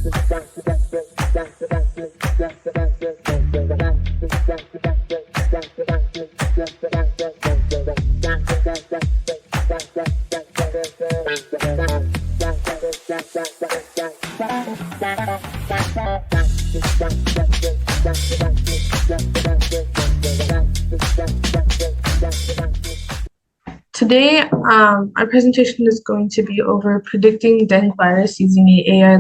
Today, our presentation is going to be over predicting dengue virus using a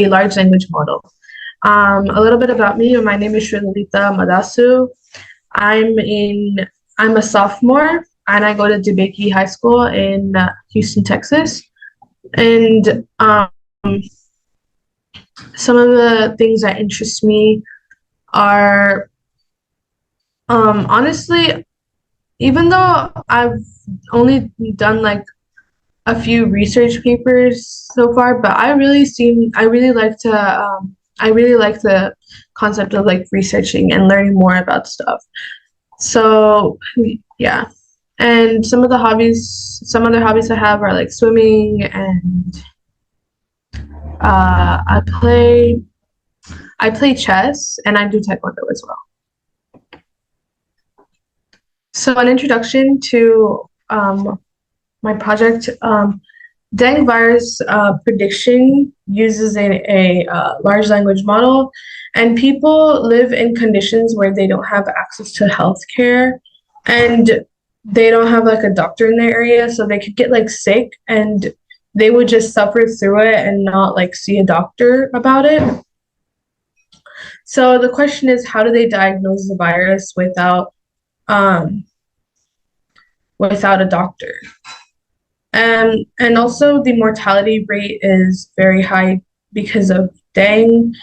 large language model. A little bit about me. My name is Shrilita Madasu. I'm a sophomore, and I go to DeBakey High School in Houston, Texas. And some of the things that interest me are, honestly, even though I've only done like a few research papers so far, but I really like the concept of like researching and learning more about stuff. So yeah, and some other hobbies I have are like swimming, and I play chess, and I do taekwondo as well. So an introduction to my project. Dengue virus prediction uses a large language model, and people live in conditions where they don't have access to health care, and they don't have like a doctor in their area, so they could get like sick, and they would just suffer through it and not like see a doctor about it. So the question is, how do they diagnose the virus without a doctor? And also the mortality rate is very high because of dengue,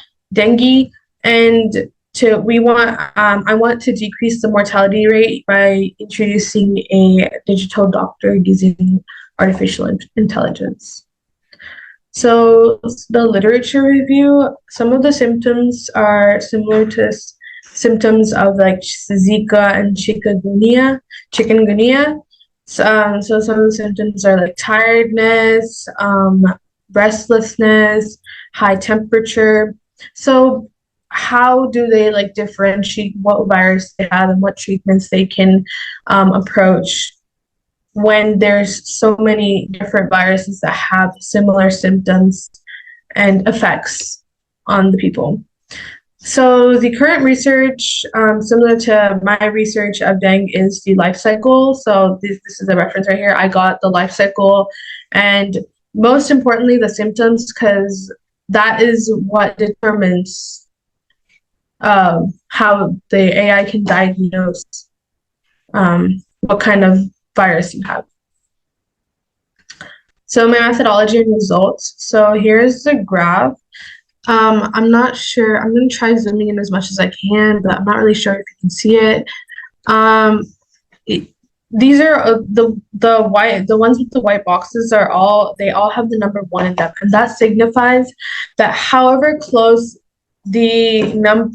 and I want to decrease the mortality rate by introducing a digital doctor using artificial intelligence. So the literature review, some of the symptoms are similar to symptoms of like Zika and chikungunya. So some of the symptoms are like tiredness, restlessness, high temperature. So how do they like differentiate what virus they have and what treatments they can approach when there's so many different viruses that have similar symptoms and effects on the people? So the current research, similar to my research of dengue, is the life cycle. So this is a reference right here. I got the life cycle, and most importantly, the symptoms, because that is what determines how the AI can diagnose what kind of virus you have. So my methodology and results. So here's the graph. I'm not sure. I'm going to try zooming in as much as I can, but I'm not really sure if you can see it. These are the ones with the white boxes they all have the number 1 in them, and that signifies that however close your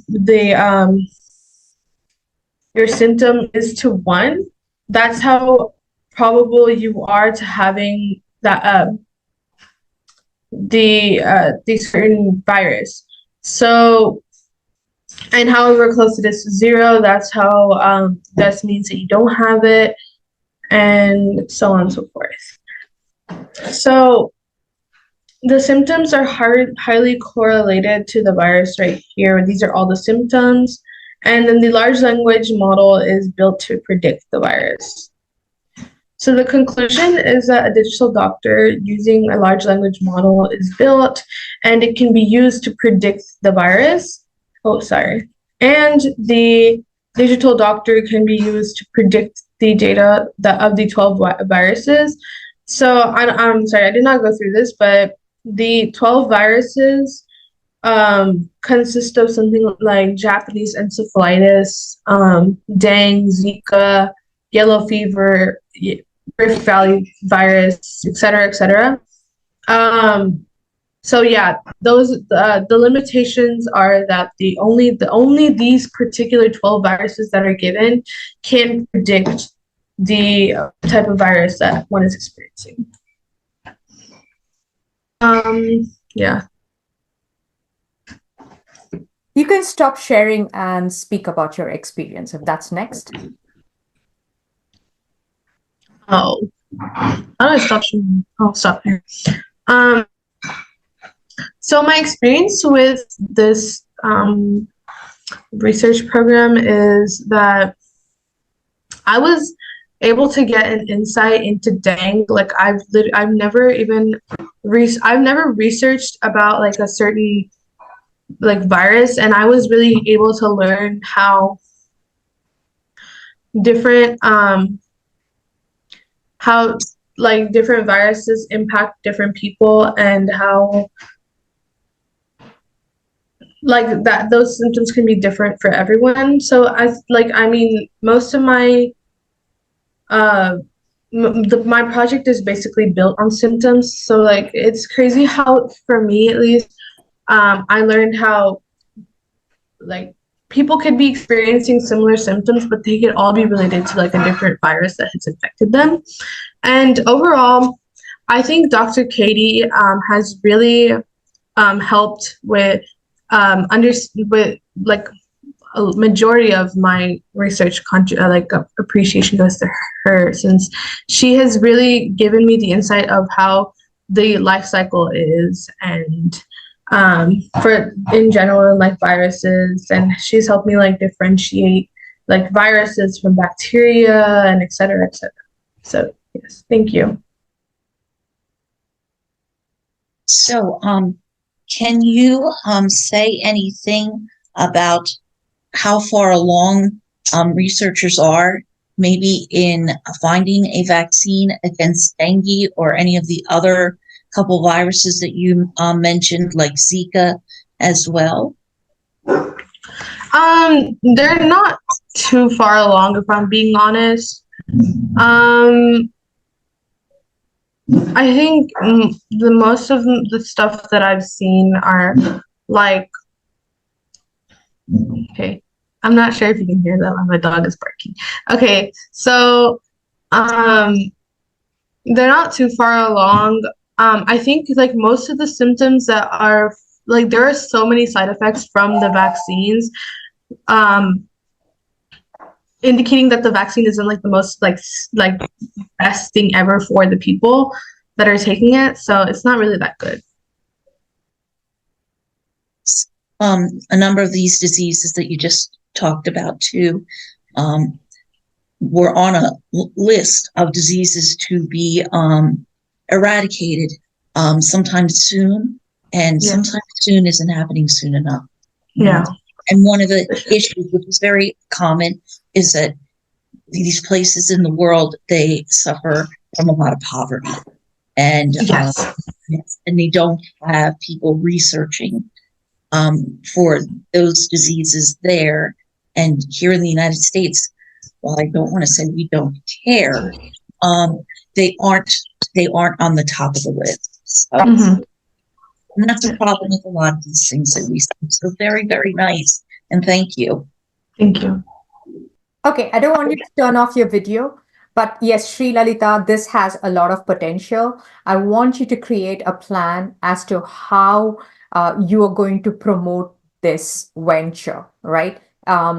symptom is to 1, that's how probable you are to having that the certain virus. So, and however close it is to 0, that's how that means that you don't have it, and so on and so forth. So the symptoms are highly correlated to the virus right here. These are all the symptoms, and then the large language model is built to predict the virus. So the conclusion is that a digital doctor using a large language model is built, and it can be used to predict the virus. And the digital doctor can be used to predict the data of the 12 viruses. So I'm sorry, I did not go through this, but the 12 viruses consist of something like Japanese encephalitis, dengue, Zika, yellow fever, Rift Valley virus, etc., etc. So yeah, the limitations are that only these particular 12 viruses that are given can predict the type of virus that one is experiencing. Yeah. You can stop sharing and speak about your experience if that's next. Oh, how do I stop sharing? Oh, stop here. Um, so my experience with this research program is that I was able to get an insight into dengue. Like I've never even I've never researched about like a certain like virus, and I was really able to learn how different how like different viruses impact different people, and how like that those symptoms can be different for everyone. So I mean most of my uh my project is basically built on symptoms. So like it's crazy how, for me at least, I learned how like people could be experiencing similar symptoms, but they could all be related to like a different virus that has infected them. And overall, I think Dr. Katie has really helped with with like a majority of my research appreciation goes to her, since she has really given me the insight of how the life cycle is, and for in general like viruses, and she's helped me like differentiate like viruses from bacteria and et cetera, et cetera. So yes, thank you. So, can you say anything about how far along researchers are, maybe in finding a vaccine against dengue or any of the other couple viruses that you mentioned, like Zika as well? They're not too far along, if I'm being honest. Um, I think the most of the stuff that I've seen are like, okay, I'm not sure if you can hear that. My dog is barking. Okay, so um, they're not too far along. I think like most of the symptoms that are like there are so many side effects from the vaccines, um, indicating that the vaccine isn't like the most like best thing ever for the people that are taking it. So it's not really that good. A number of these diseases that you just talked about too um, were on a list of diseases to be eradicated sometime soon, and Yeah. sometimes soon isn't happening soon enough. Yeah. And one of the issues, which is very common, is that these places in the world, they suffer from a lot of poverty, and Yes. and they don't have people researching for those diseases there. And here in the United States, well, I don't want to say we don't care, um, they aren't they aren't on the top of the list. So, Mm-hmm. and that's a problem with a lot of these things that we see. So very, very nice. And thank you. Thank you. Okay, I don't want you to turn off your video, but yes, Sri Lalita, this has a lot of potential. I want you to create a plan as to how you are going to promote this venture, right?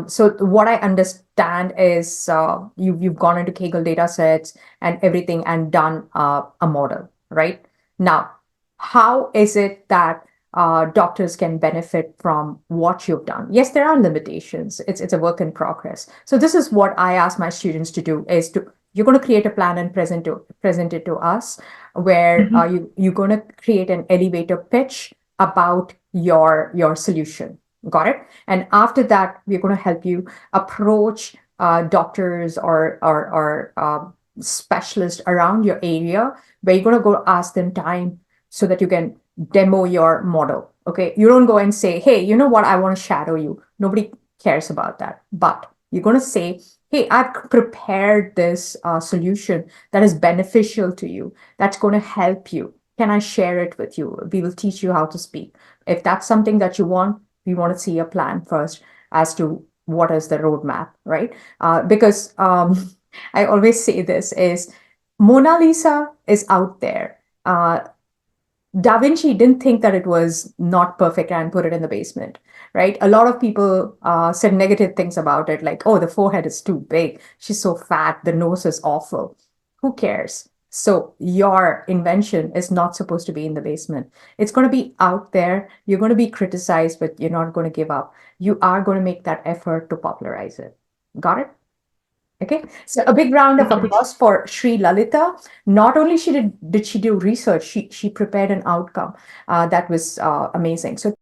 So what I understand is you've gone into Kaggle data sets and everything and done a model, right? Now, how is it that doctors can benefit from what you've done? Yes, there are limitations. It's a work in progress. So this is what I ask my students to do: is to you're going to create a plan and present it to us, where Mm-hmm. you're going to create an elevator pitch about your solution. Got it? And after that, we're going to help you approach doctors or specialists around your area, where you're going to go ask them time so that you can demo your model. Okay. You don't go and say, hey, you know what? I want to shadow you. Nobody cares about that. But you're going to say, hey, I've prepared this solution that is beneficial to you, that's going to help you. Can I share it with you? We will teach you how to speak. If that's something that you want, we want to see a plan first as to what is the roadmap, right? Because I always say this is Mona Lisa is out there. Da Vinci didn't think that it was not perfect and put it in the basement, right? A lot of people said negative things about it, like, oh, the forehead is too big. She's so fat. The nose is awful. Who cares? So your invention is not supposed to be in the basement. It's going to be out there. You're going to be criticized, but you're not going to give up. You are going to make that effort to popularize it. Got it? Okay, so a big round of applause for Sri Lalita. Not only did she do research, she prepared an outcome that was amazing. So